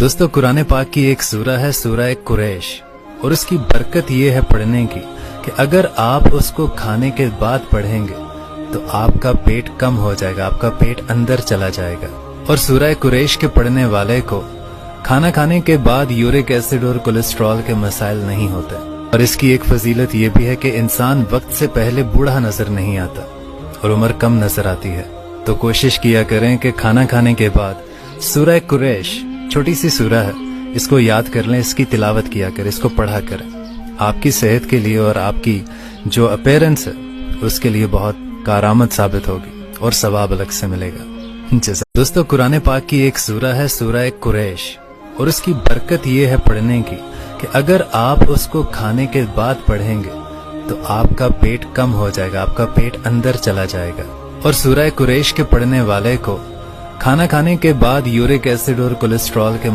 दोस्तों कुरान पाक की एक सूरह है सूरह कुरैश, और उसकी बरकत ये है पढ़ने की कि अगर आप उसको खाने के बाद पढ़ेंगे तो आपका पेट कम हो जाएगा, आपका पेट अंदर चला जाएगा। और सूरह कुरैश के पढ़ने वाले को खाना खाने के बाद यूरिक एसिड और कोलेस्ट्रॉल के मसाइल नहीं होते। और इसकी एक फजीलत ये भी है कि इंसान वक्त से पहले बूढ़ा नजर नहीं आता और उम्र कम नजर आती है। तो कोशिश किया करें कि खाना खाने के बाद सूरह कुरैश, छोटी सी सूरह है, इसको याद कर लें, इसकी तिलावत किया करें, इसको पढ़ा करें। आपकी सेहत के लिए और आपकी जो अपीयरेंस है उसके लिए बहुत कारआमद साबित होगी और सवाब अलग से मिलेगा। दोस्तों कुरान पाक की एक सूरह है सूरह कुरैश, और उसकी बरकत ये है पढ़ने की कि अगर आप उसको खाने के बाद पढ़ेंगे तो आपका पेट कम हो जाएगा, आपका पेट अंदर चला जाएगा। और सूरह कुरैश के पढ़ने वाले को खाना खाने के बाद यूरिक एसिड और कोलेस्ट्रॉल के